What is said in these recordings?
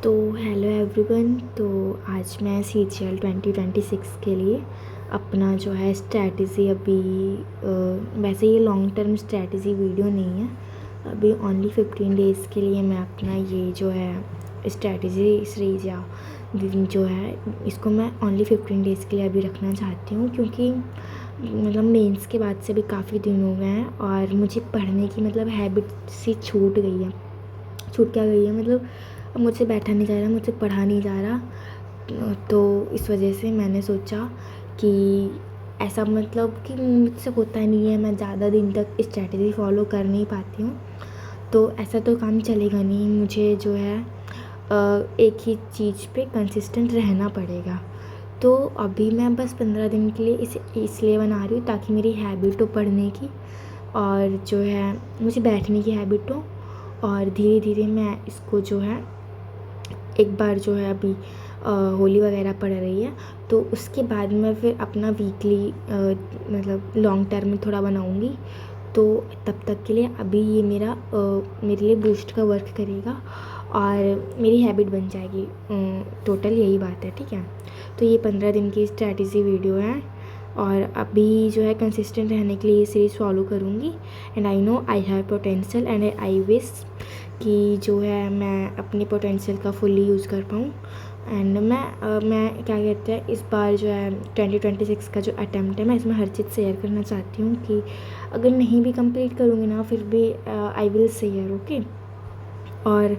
तो hello everyone. तो आज मैं CGL 2026 के लिए अपना जो है स्ट्रैटेजी अभी वैसे ये लॉन्ग टर्म स्ट्रैटेजी वीडियो नहीं है। अभी ओनली 15 डेज़ के लिए मैं अपना ये जो है स्ट्रैटेजी सीरीज या जो है इसको मैं ओनली 15 डेज़ के लिए अभी रखना चाहती हूँ, क्योंकि मतलब मेंस के बाद से भी काफ़ी दिन हो गए हैं और मुझे पढ़ने की मतलब हैबिट सी छूट गई है। छूट क्या गई है मतलब अब मुझसे बैठा नहीं जा रहा, मुझसे पढ़ा नहीं जा रहा। तो इस वजह से मैंने सोचा कि ऐसा मतलब कि मुझसे होता नहीं है, मैं ज़्यादा दिन तक स्ट्रैटेजी फॉलो कर नहीं पाती हूँ, तो ऐसा तो काम चलेगा नहीं। मुझे जो है एक ही चीज़ पे कंसिस्टेंट रहना पड़ेगा। तो अभी मैं बस 15 दिन के लिए इसे इसलिए बना रही हूँ ताकि मेरी हैबिट हो पढ़ने की और जो है मुझे बैठने की हैबिट हो, और धीरे धीरे मैं इसको जो है एक बार जो है अभी होली वगैरह पड़ रही है तो उसके बाद मैं फिर अपना वीकली मतलब लॉन्ग टर्म में थोड़ा बनाऊँगी। तो तब तक के लिए अभी ये मेरे लिए बूस्ट का वर्क करेगा और मेरी हैबिट बन जाएगी। टोटल यही बात है, ठीक है। तो ये 15 दिन की स्ट्रैटेजी वीडियो है और अभी जो है कंसिस्टेंट रहने के लिए ये सीरीज़ फॉलो करूँगी। And I know I have potential and I wish कि जो है मैं अपनी पोटेंशियल का फुल्ली यूज़ कर पाऊँ। एंड मैं क्या कहते हैं इस बार जो है 2026 का जो अटैम्प्ट है मैं इसमें हर चीज़ शेयर करना चाहती हूँ कि अगर नहीं भी कंप्लीट करूँगी ना फिर भी आई विल शेयर, ओके। और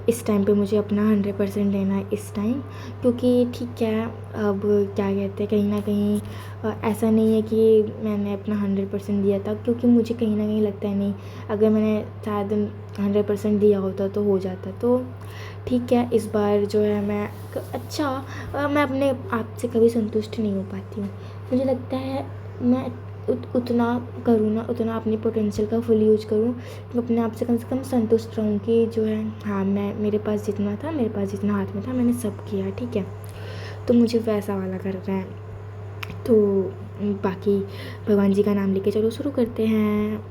इस टाइम पे मुझे अपना 100% देना है इस टाइम, क्योंकि ठीक है अब क्या कहते हैं कहीं ना कहीं ऐसा नहीं है कि मैंने अपना 100% दिया था, क्योंकि मुझे कहीं ना कहीं लगता है नहीं, अगर मैंने शायद 100% दिया होता तो हो जाता। तो ठीक है इस बार जो है मैं अपने आप से कभी संतुष्ट नहीं हो पाती हूँ। मुझे लगता है मैं उतना करूँ ना, उतना अपनी पोटेंशियल का फुल यूज करूँ, तो अपने आप से कम संतुष्ट रहूँ कि जो है हाँ मैं मेरे पास जितना था, मेरे पास जितना हाथ में था मैंने सब किया, ठीक है। तो मुझे वैसा वाला करना है। तो बाकी भगवान जी का नाम लेके चलो शुरू करते हैं।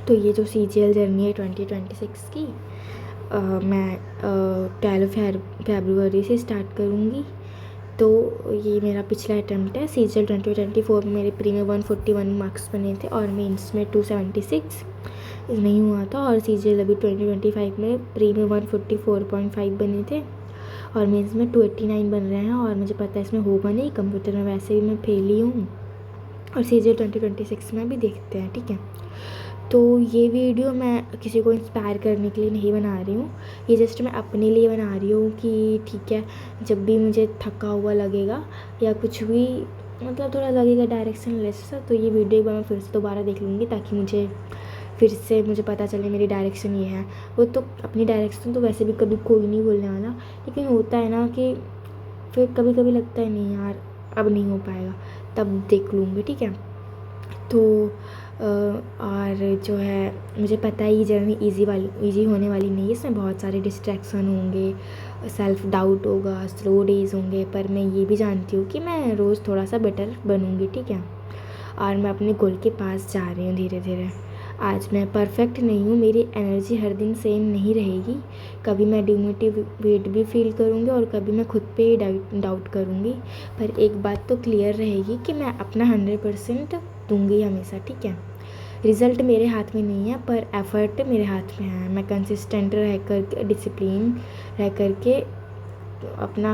तो ये जो CGL जर्नी है 2026 की मैं 12 फरवरी से स्टार्ट करूँगी। तो ये मेरा पिछला अटैम्प्ट है। CGL 2024 में मेरे प्री में 141 मार्क्स बने थे और मेंस में 276 नहीं हुआ था, और CGL अभी 2025 में प्री में 144.5 बने थे और मेंस में 289 बन रहे हैं। और मुझे पता है इसमें होगा नहीं, कंप्यूटर में वैसे भी मैं फेल ही हूँ, और CGL 2026 में भी देखते हैं, ठीक है। तो ये वीडियो मैं किसी को इंस्पायर करने के लिए नहीं बना रही हूँ, ये जस्ट मैं अपने लिए बना रही हूँ कि ठीक है जब भी मुझे थका हुआ लगेगा या कुछ भी मतलब थोड़ा लगेगा डायरेक्शन लेस सा, तो ये वीडियो एक बार मैं फिर से दोबारा देख लूँगी ताकि मुझे पता चले मेरी डायरेक्शन ये है। वो तो अपनी डायरेक्शन तो वैसे भी कभी कोई नहीं बोलने वाला, लेकिन होता है ना कि फिर कभी कभी लगता है नहीं यार अब नहीं हो पाएगा, तब देख लूँगी, ठीक है। तो और जो है मुझे पता है ये जर्नी इजी होने वाली नहीं है, इसमें बहुत सारे डिस्ट्रैक्शन होंगे, सेल्फ डाउट होगा, स्लो डेज़ होंगे, पर मैं ये भी जानती हूँ कि मैं रोज़ थोड़ा सा बेटर बनूँगी, ठीक है। और मैं अपने गोल के पास जा रही हूँ धीरे धीरे। आज मैं परफेक्ट नहीं हूँ, मेरी एनर्जी हर दिन सेम नहीं रहेगी, कभी मैं डिमोटिवेट भी फील करूँगी और कभी मैं खुद पे ही डाउट करूँगी, पर एक बात तो क्लियर रहेगी कि मैं अपना 100% दूँगी हमेशा, ठीक है। रिज़ल्ट मेरे हाथ में नहीं है पर एफ़र्ट मेरे हाथ में है। मैं कंसिस्टेंट रह कर डिसिप्लिन रह कर के अपना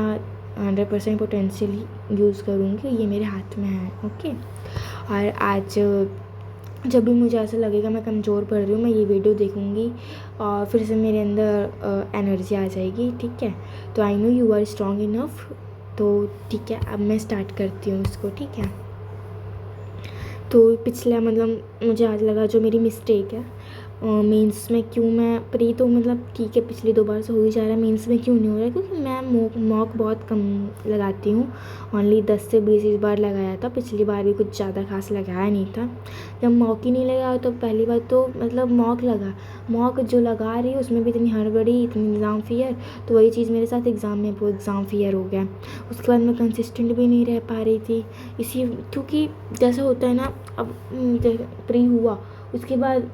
100% पोटेंशियल यूज़ करूँगी, ये मेरे हाथ में है, ओके। और आज जब भी मुझे ऐसा लगेगा मैं कमज़ोर पड़ रही हूँ, मैं ये वीडियो देखूँगी और फिर से मेरे अंदर एनर्जी आ जाएगी, ठीक है। तो I know you are strong enough. तो ठीक है अब मैं स्टार्ट करती हूँ इसको, ठीक है। तो पिछला मतलब मुझे आज लगा जो मेरी मिस्टेक है मेंस में, क्यों मैं प्री तो मतलब ठीक है पिछली 2 बार से हो ही जा रहा है, मेंस में क्यों नहीं हो रहा है, क्योंकि मैं मॉक बहुत कम लगाती हूँ। ओनली 10 से 20 इस बार लगाया था, पिछली बार भी कुछ ज़्यादा खास लगाया नहीं था। जब मॉक ही नहीं लगाया तो पहली बार तो मतलब मॉक जो लगा रही है उसमें भी इतनी हड़बड़ी, इतनी एग्ज़ाम फियर, तो वही चीज़ मेरे साथ एग्ज़ाम में वो एग्ज़ाम फियर हो गया। उसके बाद मैं कंसिस्टेंट भी नहीं रह पा रही थी, इसी क्योंकि जैसा होता है ना, अब प्री हुआ उसके बाद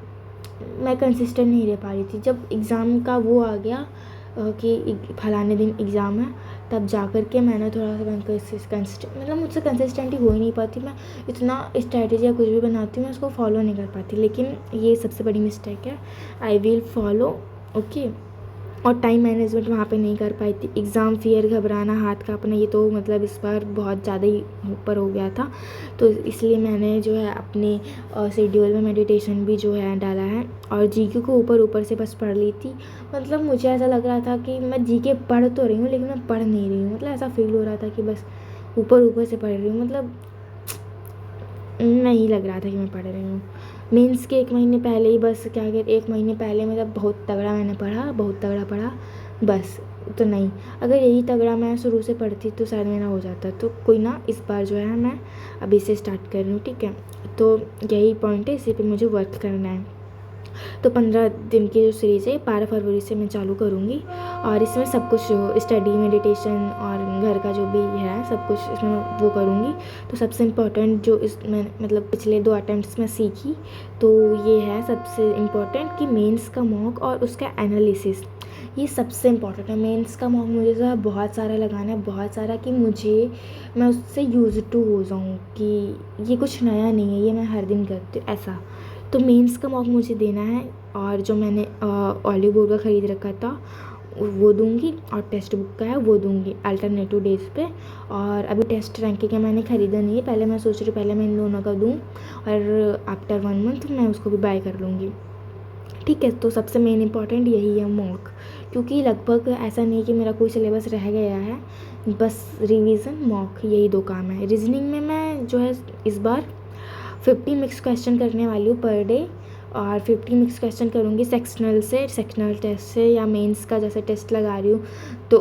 मैं कंसिस्टेंट नहीं रह पा रही थी। जब एग्ज़ाम का वो आ गया कि फलाने दिन एग्ज़ाम है, तब जा कर के मैंने थोड़ा सा मतलब मुझसे कंसिस्टेंट ही हो ही नहीं पाती। मैं इतना स्ट्रैटेजी या कुछ भी बनाती हूँ, मैं उसको फॉलो नहीं कर पाती, लेकिन ये सबसे बड़ी मिस्टेक है। I will follow, okay. और टाइम मैनेजमेंट वहाँ पे नहीं कर पाई थी। एग्ज़ाम फियर, घबराना, हाथ काँपना, ये तो मतलब इस बार बहुत ज़्यादा ही ऊपर हो गया था। तो इसलिए मैंने जो है अपने शेड्यूल में मेडिटेशन भी जो है डाला है, और जीके को ऊपर ऊपर से बस पढ़ ली थी। मतलब मुझे ऐसा लग रहा था कि मैं जीके पढ़ तो रही हूँ, लेकिन मैं पढ़ नहीं रही हूँ। मतलब ऐसा फील हो रहा था कि बस ऊपर ऊपर से पढ़ रही हूँ, मतलब नहीं लग रहा था कि मैं पढ़ रही हूँ। मेंस के 1 महीने पहले ही बस क्या कहते 1 महीने पहले मतलब बहुत तगड़ा मैंने पढ़ा, बहुत तगड़ा पढ़ा, बस। तो नहीं, अगर यही तगड़ा मैं शुरू से पढ़ती तो शायद मेरा हो जाता। तो कोई ना, इस बार जो है मैं अभी से स्टार्ट कर रही हूँ, ठीक है। तो यही पॉइंट है, इसी पे मुझे वर्क करना है। तो 15 दिन की जो सीरीज़ है 12 फरवरी से मैं चालू करूँगी, और इसमें सब कुछ स्टडी, मेडिटेशन और घर का जो भी है सब कुछ इसमें वो करूँगी। तो सबसे इम्पोर्टेंट जो मैं मतलब पिछले 2 अटेम्प्ट्स में सीखी, तो ये है सबसे इम्पोर्टेंट कि मेंस का मॉक और उसका एनालिसिस, ये सबसे इम्पोर्टेंट है। मेंस का मॉक मुझे जो है बहुत सारा लगाना है, बहुत सारा, कि मैं उससे यूज़ टू हो जाऊँ, कि ये कुछ नया नहीं है, ये मैं हर दिन करती हूँ ऐसा। तो मेंस का मॉक मुझे देना है, और जो मैंने ऑलिव बोर्ड का ख़रीद रखा था वो दूंगी, और टेक्स्ट बुक का है वो दूंगी अल्टरनेटिव डेज पे। और अभी टेस्ट रैंकिंग का मैंने ख़रीदा नहीं है, पहले मैं सोच रही हूँ पहले मैं इन दोनों का दूँ, और आफ्टर 1 मंथ मैं उसको भी बाय कर लूँगी, ठीक है। तो सबसे मेन इंपॉर्टेंट यही है मॉक, क्योंकि लगभग ऐसा नहीं कि मेरा कोई सिलेबस रह गया है, बस रिवीजन, मॉक, यही 2 काम है। रीजनिंग में मैं जो है इस बार 50 मिक्स क्वेश्चन करने वाली हूँ पर डे, और 50 मिक्स क्वेश्चन करूँगी सेक्शनल से, सेक्शनल टेस्ट से, या मेंस का जैसे टेस्ट लगा रही हूँ तो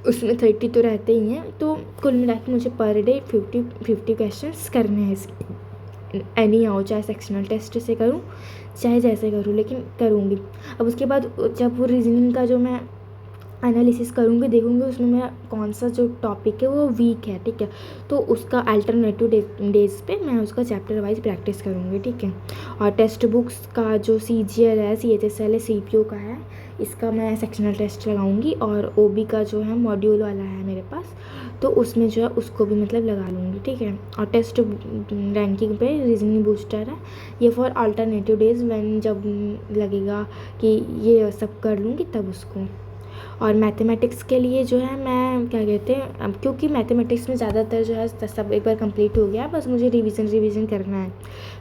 उसमें 30 तो रहते ही हैं। तो कुल मिला के मुझे पर डे 50 क्वेश्चंस करने हैं, एनी आओ, चाहे सेक्शनल टेस्ट से करूँ चाहे जैसे करूँ, लेकिन करूँगी। अब उसके बाद जब वो रीजनिंग का जो मैं एनालिसिस करूँगी, देखूँगी उसमें मेरा कौन सा जो टॉपिक है वो वीक है, ठीक है। तो उसका अल्टरनेटिव डेज पे मैं उसका चैप्टर वाइज प्रैक्टिस करूँगी, ठीक है। और टेक्स्ट बुक्स का जो CGL है, CHSL है, CPO का है, इसका मैं सेक्शनल टेस्ट लगाऊंगी, और OB का जो है मॉड्यूल वाला है मेरे पास, तो उसमें जो है उसको भी मतलब लगा लूँगी, ठीक है। और टेस्ट रैंकिंग पे रीजनिंग बूस्टर है, ये फॉर अल्टरनेटिव डेज व्हेन जब लगेगा कि ये सब कर लूँगी तब उसको। और मैथमेटिक्स के लिए जो है मैं क्या कहते हैं, अब क्योंकि मैथमेटिक्स में ज़्यादातर जो है सब एक बार कंप्लीट हो गया, बस मुझे रिवीजन करना है।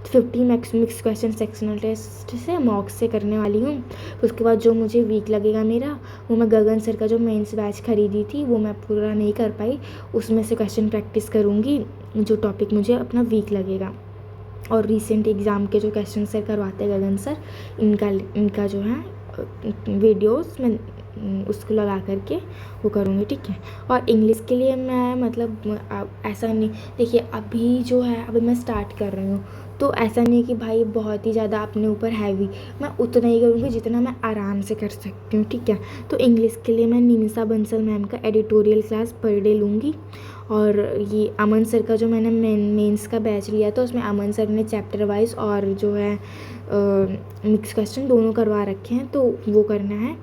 तो 50 मिक्स क्वेश्चन सेक्शनल टेस्ट से, मॉक से करने वाली हूँ। उसके बाद जो मुझे वीक लगेगा मेरा, वो मैं गगन सर का जो मेंस बैच खरीदी थी वो मैं पूरा नहीं कर पाई, उसमें से क्वेश्चन प्रैक्टिस करूँगी जो टॉपिक मुझे अपना वीक लगेगा। और रिसेंट एग्ज़ाम के जो क्वेश्चन सर करवाते हैं गगन सर, इनका जो है वीडियोस मैं उसको लगा करके वो करूँगी, ठीक है। और इंग्लिश के लिए मैं मतलब ऐसा नहीं, देखिए अभी जो है अभी मैं स्टार्ट कर रही हूँ, तो ऐसा नहीं कि भाई बहुत ही ज़्यादा अपने ऊपर हैवी, मैं उतना ही करूँगी जितना मैं आराम से कर सकती हूँ, ठीक है। तो इंग्लिश के लिए मैं निमिषा बंसल मैम का एडिटोरियल क्लास पर डे लूँगी। और ये अमन सर का जो मैंने मेंस का बैच लिया था, उसमें अमन सर ने चैप्टर वाइज और जो है मिक्स क्वेश्चन दोनों करवा रखे हैं, तो वो करना है।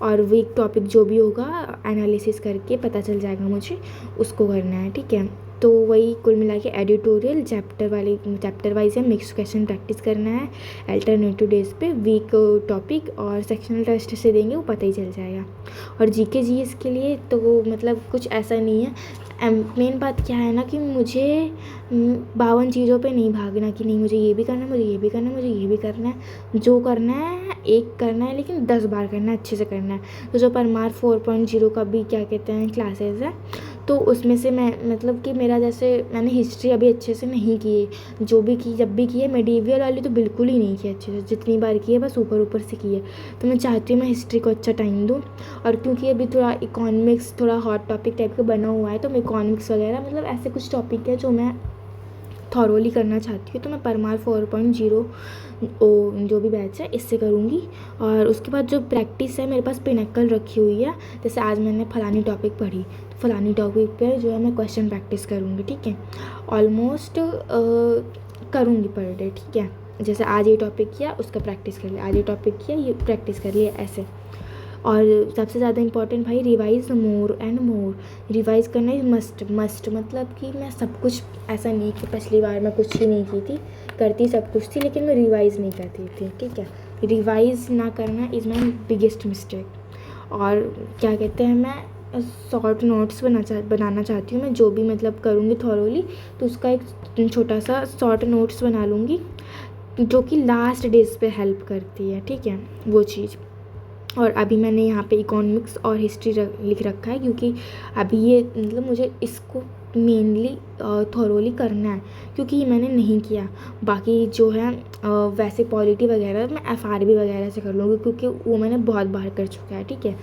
और वीक टॉपिक जो भी होगा एनालिसिस करके पता चल जाएगा मुझे, उसको करना है, ठीक है। तो वही कुल मिला के एडिटोरियल चैप्टर वाइज है, मिक्स क्वेश्चन प्रैक्टिस करना है अल्टरनेटिव डेज पे, वीक टॉपिक और सेक्शनल टेस्ट से देंगे वो पता ही चल जाएगा। और GK GS के लिए तो मतलब कुछ ऐसा नहीं है। मेन बात क्या है ना कि मुझे 52 चीज़ों पे नहीं भागना, कि नहीं मुझे ये भी करना है, मुझे ये भी करना है, मुझे ये भी करना है। जो करना है एक करना है, लेकिन 10 बार करना है, अच्छे से करना है। तो जो परमार 4.0 का भी क्या कहते हैं क्लासेस है, तो उसमें से मैं मतलब कि मेरा जैसे मैंने हिस्ट्री अभी अच्छे से नहीं की है, जो भी की जब भी की है, मेडिवल वाली तो बिल्कुल ही नहीं की अच्छे से, जितनी बार की है बस ऊपर ऊपर से की है। तो मैं चाहती हूँ मैं हिस्ट्री को अच्छा टाइम दूँ। और क्योंकि अभी थोड़ा इकोनॉमिक्स थोड़ा हॉट टॉपिक टाइप का बना हुआ है, तो मैं इकोनॉमिक्स वगैरह मतलब ऐसे कुछ टॉपिक है जो मैं थॉरोली करना चाहती हूँ, तो मैं परमार 4.0 जो भी बैच है इससे करूँगी। और उसके बाद जो प्रैक्टिस है मेरे पास पिनक्कल रखी हुई है, जैसे आज मैंने फलानी टॉपिक पढ़ी तो फलानी टॉपिक पे जो है मैं क्वेश्चन प्रैक्टिस करूँगी, ठीक है। ऑलमोस्ट करूँगी पर डे, ठीक है। जैसे आज ये टॉपिक किया उसका प्रैक्टिस कर लिया, आज ये टॉपिक किया ये प्रैक्टिस कर लिया, ऐसे। और सबसे ज़्यादा इम्पॉर्टेंट भाई, revise more and more. Revise करना इज मस्ट मस्ट, मतलब कि मैं सब कुछ, ऐसा नहीं कि पिछली बार मैं कुछ ही नहीं की थी, करती सब कुछ थी लेकिन मैं रिवाइज़ नहीं करती थी, ठीक है। रिवाइज़ ना करना इज़ माई बिगेस्ट मिस्टेक। और क्या कहते हैं, मैं शॉर्ट नोट्स बनाना चाहती हूँ। मैं जो भी मतलब करूँगी थॉरोली, तो उसका एक छोटा सा शॉर्ट नोट्स बना लूँगी जो कि लास्ट डेज पे हेल्प करती है, ठीक है, वो चीज़। और अभी मैंने यहाँ पे इकोनॉमिक्स और हिस्ट्री लिख रखा है, क्योंकि अभी ये मतलब मुझे इसको मेनली थॉरोली करना है, क्योंकि ये मैंने नहीं किया। बाकी जो है वैसे पॉलिटी वगैरह मैं FRB वगैरह से कर लूँगी, क्योंकि वो मैंने बहुत बार कर चुका है, ठीक है,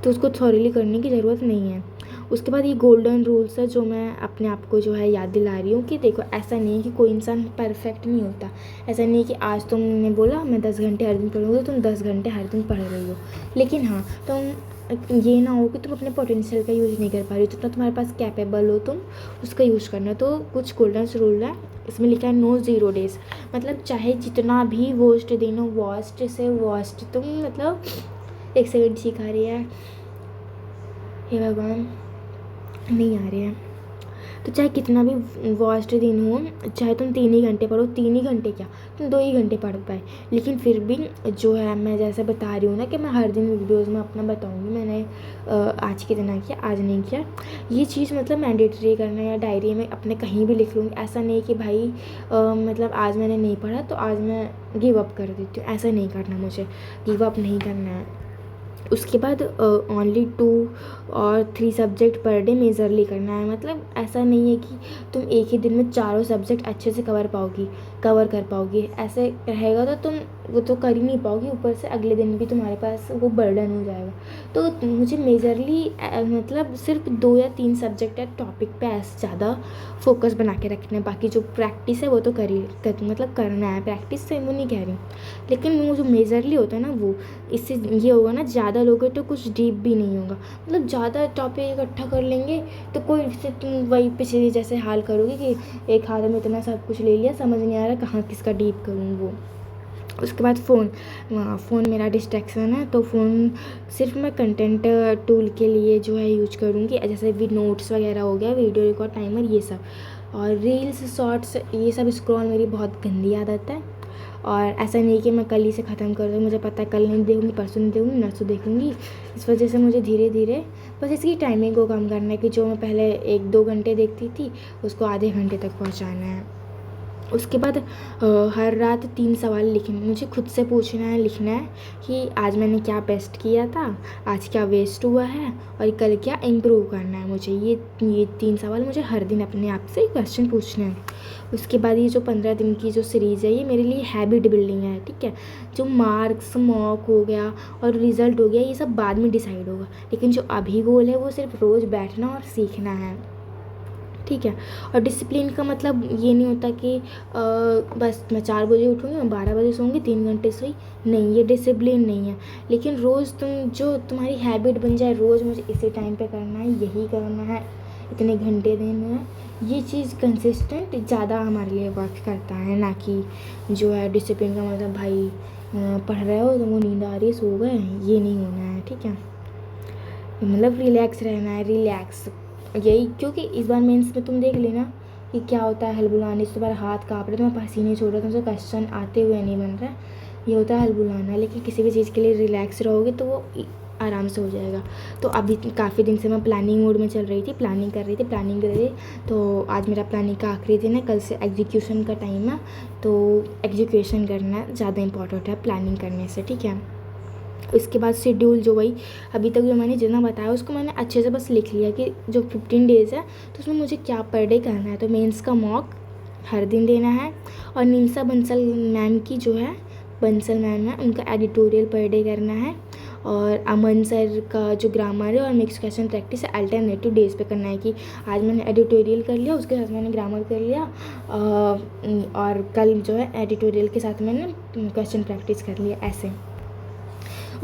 तो उसको थॉरोली करने की ज़रूरत नहीं है। उसके बाद ये गोल्डन रूल्स है जो मैं अपने आप को जो है याद दिला रही हूँ कि देखो, ऐसा नहीं है कि कोई इंसान परफेक्ट नहीं होता। ऐसा नहीं है कि आज तुमने बोला मैं 10 घंटे हर दिन पढ़ूँगी, तो तुम 10 घंटे हर दिन पढ़ रही हो, लेकिन हाँ तुम ये ना हो कि तुम अपने पोटेंशियल का यूज़ नहीं कर पा रही हो। जितना तुम्हारे पास कैपेबल हो तुम उसका यूज़ करना। तो कुछ गोल्डन रूल है, इसमें लिखा है नो 0 डेज़, मतलब चाहे जितना भी वर्स्ट दिन हो, वर्स्ट से वर्स्ट तुम, मतलब 1 सेकेंड सिखा रही है, हे भगवान नहीं आ रहे हैं, तो चाहे कितना भी वर्स्ट दिन हो, चाहे तुम 3 ही घंटे पढ़ो, 3 ही घंटे क्या, तुम 2 ही घंटे पढ़ पाए, लेकिन फिर भी जो है, मैं जैसे बता रही हूँ ना कि मैं हर दिन वीडियोज़ में अपना बताऊँगी मैंने आज कितना किया, आज नहीं किया, ये चीज़ मतलब मैंडेटरी करना, या डायरी में अपने कहीं भी लिख लूँगी। ऐसा नहीं कि भाई मतलब आज मैंने नहीं पढ़ा तो आज मैं गिव अप कर देती हूँ, ऐसा नहीं करना, मुझे गिव अप नहीं करना है। उसके बाद ओनली 2 और 3 सब्जेक्ट पर डे मेजरली करना है। मतलब ऐसा नहीं है कि तुम एक ही दिन में चारों सब्जेक्ट अच्छे से कवर कर पाओगी। ऐसे रहेगा तो तुम वो तो कर ही नहीं पाओगी, ऊपर से अगले दिन भी तुम्हारे पास वो बर्डन हो जाएगा। तो मुझे मेजरली मतलब सिर्फ 2 या 3 सब्जेक्ट या टॉपिक पे ऐसे ज़्यादा फोकस बना के रखना है। बाकी जो प्रैक्टिस है वो तो मतलब करना है, प्रैक्टिस से वो नहीं कह रही, लेकिन वो जो मेजरली होता है ना, वो इससे ये होगा ना, ज़्यादा लोगे तो कुछ डीप भी नहीं होगा। मतलब ज़्यादा टॉपिक इकट्ठा कर लेंगे तो कोई से तुम वही पिछले जैसे हाल करोगे कि एक हाथ में इतना सब कुछ ले लिया, समझ नहीं आ रहा कहाँ किसका डीप करूँ वो। उसके बाद फ़ोन मेरा डिस्ट्रैक्शन है, तो फ़ोन सिर्फ मैं कंटेंट टूल के लिए जो है यूज करूँगी, जैसे भी नोट्स वगैरह हो गया, वीडियो रिकॉर्ड टाइमर, ये सब। और रील्स शॉर्ट्स ये सब स्क्रॉल मेरी बहुत गंदी आदत है। और ऐसा नहीं कि मैं कल ही से ख़त्म कर दूँ, मुझे पता है कल नहीं देखूँगी, परसों नहीं देखूँगी, नरसों देखूँगी। इस वजह से मुझे धीरे धीरे बस इसकी टाइमिंग को कम करना है, कि जो मैं पहले 1-2 घंटे देखती थी उसको आधे घंटे तक पहुँचाना है। उसके बाद हर रात 3 सवाल लिखने, मुझे खुद से पूछना है, लिखना है कि आज मैंने क्या बेस्ट किया था, आज क्या वेस्ट हुआ है, और कल क्या इम्प्रूव करना है मुझे। ये 3 सवाल मुझे हर दिन अपने आप से क्वेश्चन पूछना है। उसके बाद ये जो 15 दिन की जो सीरीज़ है, ये मेरे लिए हैबिट बिल्डिंग है, ठीक है। जो मार्क्स मॉक हो गया और रिज़ल्ट हो गया, ये सब बाद में डिसाइड होगा, लेकिन जो अभी गोल है वो सिर्फ रोज़ बैठना और सीखना है, ठीक है। और डिसिप्लिन का मतलब ये नहीं होता कि बस मैं 4 बजे उठूँगी, मैं 12 बजे सोऊंगी, 3 घंटे सोई, नहीं, ये डिसिप्लिन नहीं है। लेकिन रोज़ जो तुम्हारी हैबिट बन जाए, रोज़ मुझे इसी टाइम पे करना है, यही करना है, इतने घंटे देने हैं, ये चीज़ कंसिस्टेंट ज़्यादा हमारे लिए वर्क करता है, ना कि जो है डिसिप्लिन का मतलब भाई पढ़ रहे हो तो वो नींद आ रही है, सो गए, ये नहीं होना है, ठीक है। मतलब रिलैक्स रहना है, रिलैक्स यही। क्योंकि इस बार मेंस में तुम देख लेना कि क्या होता है, हलबुलाने से तुम्हारा हाथ काँप रहा है, तुम्हें पसीने छोड़ रहा है, तुमसे क्वेश्चन आते हुए नहीं बन रहा है, ये होता है हलबुलाना। लेकिन किसी भी चीज़ के लिए रिलैक्स रहोगे तो वो आराम से हो जाएगा। तो अभी काफ़ी दिन से मैं प्लानिंग मोड में चल रही थी, प्लानिंग कर रही थी, तो आज मेरा प्लानिंग का आखिरी दिन है, कल से एग्जीक्यूशन का टाइम है, तो एग्जीक्यूशन करना ज़्यादा इंपॉर्टेंट है प्लानिंग करने से, ठीक है। उसके बाद शेड्यूल जो वही अभी तक जो मैंने जितना बताया उसको मैंने अच्छे से बस लिख लिया कि जो 15 डेज़ है तो उसमें मुझे क्या पर डे करना है। तो मेंस का मॉक हर दिन देना है, और निम्सा बंसल मैम की जो है, बंसल मैम है, उनका एडिटोरियल पर डे करना है, और अमन सर का जो ग्रामर है और mix question practice alternative days पे करना है, कि आज मैंने एडिटोरियल कर लिया, उसके साथ मैंने ग्रामर कर लिया, और कल जो है एडिटोरियल के साथ मैंने क्वेश्चन प्रैक्टिस कर लिया, ऐसे।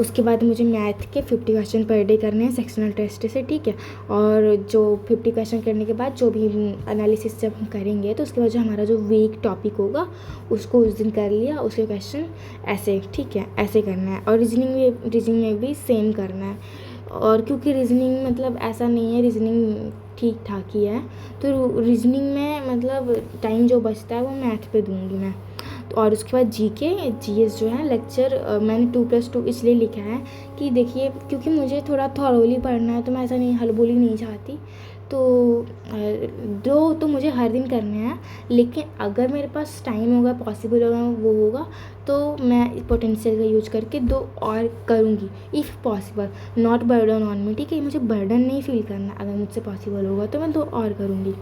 उसके बाद मुझे मैथ के 50 क्वेश्चन पर डे करने हैं सेक्शनल टेस्ट से, ठीक है। और जो 50 क्वेश्चन करने के बाद जो भी एनालिसिस जब हम करेंगे तो उसके बाद जो हमारा जो वीक टॉपिक होगा उसको उस दिन कर लिया, उसके क्वेश्चन ऐसे, ठीक है, ऐसे करना है। और रीजनिंग में भी सेम करना है। और क्योंकि रीजनिंग मतलब ऐसा नहीं है, रीजनिंग ठीक ठाक ही है, तो रीजनिंग में मतलब टाइम जो बचता है वो मैथ पे दूंगी मैं। तो और उसके बाद जीएस जो है लेक्चर मैंने 2+2 इसलिए लिखा है कि देखिए क्योंकि मुझे थोड़ा थॉरोली पढ़ना है, तो मैं ऐसा नहीं हलबोली नहीं चाहती। तो दो तो मुझे हर दिन करने हैं, लेकिन अगर मेरे पास टाइम होगा, पॉसिबल होगा, वो होगा, तो मैं पोटेंशियल का यूज करके 2 और करूँगी if possible, not burden on me, ठीक है। मुझे बर्डन नहीं फील करना, अगर मुझसे पॉसिबल होगा तो मैं 2 और करूँगी।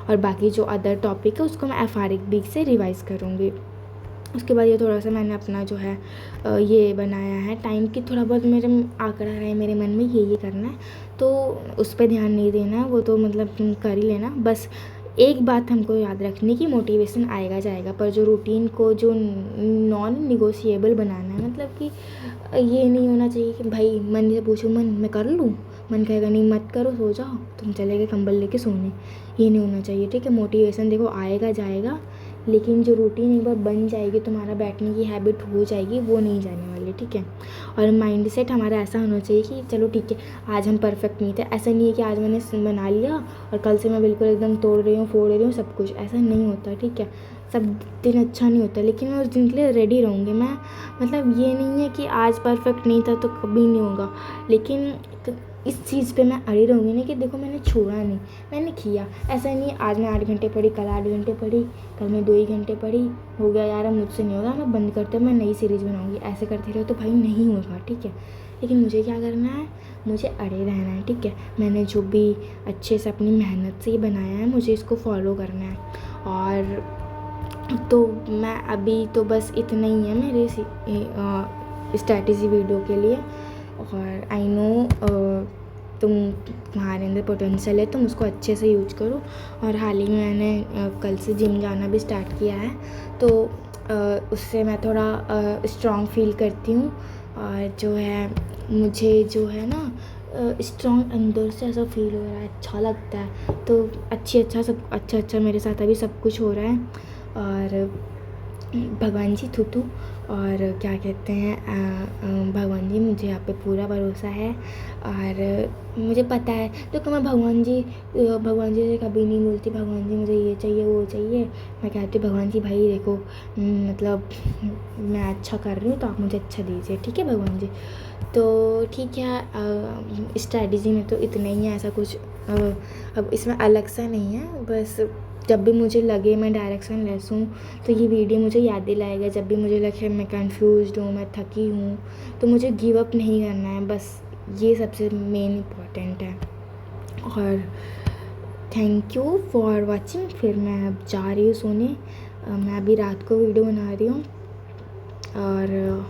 और बाकी जो अदर टॉपिक है उसको मैं FRB से रिवाइज़ करूँगी। उसके बाद ये थोड़ा सा मैंने अपना जो है ये बनाया है टाइम की, थोड़ा बहुत मेरे आंकड़ा रहा है मेरे मन में ये करना है, तो उस पर ध्यान नहीं देना, वो तो मतलब तुम कर ही लेना। बस एक बात हमको याद रखनी कि मोटिवेशन आएगा जाएगा, पर जो रूटीन को जो नॉन निगोशिएबल बनाना है, मतलब कि ये नहीं होना चाहिए कि भाई मन से पूछो मन मैं कर लूँ, मन कहेगा नहीं मत करो सो जाओ, तुम चले गए कंबल लेके सोने, ये नहीं होना चाहिए, ठीक है। मोटिवेशन देखो आएगा जाएगा, लेकिन जो रूटीन एक बार बन जाएगी, तुम्हारा बैठने की हैबिट हो जाएगी, वो नहीं जाने वाली, ठीक है। और माइंड सेट हमारा ऐसा होना चाहिए कि चलो ठीक है आज हम परफेक्ट नहीं थे, ऐसा नहीं है कि आज मैंने बना लिया और कल से मैं बिल्कुल एकदम तोड़ रही हूँ, फोड़ रही हूँ सब कुछ, ऐसा नहीं होता, ठीक है। सब दिन अच्छा नहीं होता, लेकिन मैं उस दिन के लिए रेडी रहूँगी। मैं मतलब ये नहीं है कि आज परफेक्ट नहीं था तो कभी नहीं होगा, लेकिन इस चीज़ पे मैं अड़ी रहूँगी नहीं कि देखो मैंने छोड़ा नहीं, मैंने किया। ऐसा नहीं है आज मैं 8 घंटे पढ़ी, कल 8 घंटे पढ़ी, कल मैं 2 ही घंटे पढ़ी, हो गया यार अब मुझसे नहीं होगा, मैं बंद करते मैं नई सीरीज़ बनाऊँगी, ऐसे करते रहो तो भाई नहीं होगा, ठीक है। लेकिन मुझे क्या करना है, मुझे अड़े रहना है, ठीक है। मैंने जो भी अच्छे से अपनी मेहनत से ही बनाया है, मुझे इसको फॉलो करना है। और तो मैं अभी तो बस इतना ही है मेरे स्ट्रैटेजी वीडियो के लिए। और आई नो तुम्हारे अंदर पोटेंशियल है, तुम उसको अच्छे से यूज करो। और हाल ही में मैंने कल से जिम जाना भी स्टार्ट किया है, तो उससे मैं थोड़ा स्ट्रॉन्ग फील करती हूँ। और जो है मुझे जो है ना स्ट्रॉन्ग अंदर से ऐसा फील हो रहा है, अच्छा लगता है। तो अच्छा मेरे साथ अभी सब कुछ हो रहा है। और भगवान जी थूथू और क्या कहते हैं भगवान जी मुझे आप पे पूरा भरोसा है। और मुझे पता है तो मैं भगवान जी से कभी नहीं बोलती भगवान जी मुझे ये चाहिए वो चाहिए। मैं कहती हूँ भगवान जी भाई देखो मतलब मैं अच्छा कर रही हूँ तो आप मुझे अच्छा दीजिए, ठीक है भगवान जी। तो ठीक है स्ट्रैटेजी में तो इतना ही है, ऐसा कुछ अब इसमें अलग सा नहीं है। बस जब भी मुझे लगे मैं डायरेक्शन लेस हूँ तो ये वीडियो मुझे याद दिलाएगा, जब भी मुझे लगे मैं कंफ्यूज्ड हूँ, मैं थकी हूँ, तो मुझे गिव अप नहीं करना है, बस ये सबसे मेन इम्पॉर्टेंट है। और थैंक यू फॉर वॉचिंग। फिर मैं अब जा रही हूँ सोने, मैं अभी रात को वीडियो बना रही हूँ और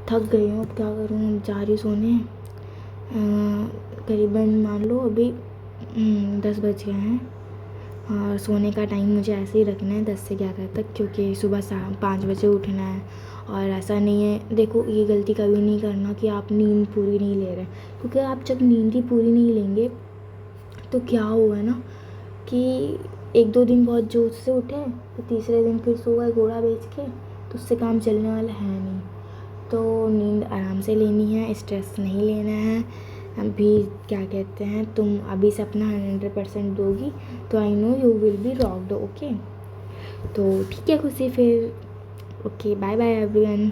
थक गई हूँ, अब क्या करूँ, अब जा रही हूँ सोने। करीबन मान लो अभी 10 बज गए हैं और सोने का टाइम मुझे ऐसे ही रखना है 10 से 11 तक, क्योंकि सुबह 5 बजे उठना है। और ऐसा नहीं है, देखो ये गलती कभी नहीं करना कि आप नींद पूरी नहीं ले रहे, क्योंकि आप जब नींद ही पूरी नहीं लेंगे तो क्या होगा ना कि 1-2 दिन बहुत जोश से उठे तो तीसरे दिन फिर सो गए घोड़ा बेच के, तो उससे काम चलने वाला है नहीं। तो नींद आराम से लेनी है, स्ट्रेस नहीं लेना है। अभी क्या कहते हैं तुम अभी से अपना 100% दोगी तो I know you will be rocked, okay. तो ठीक है खुशी, फिर ओके बाय बाय एवरीवन।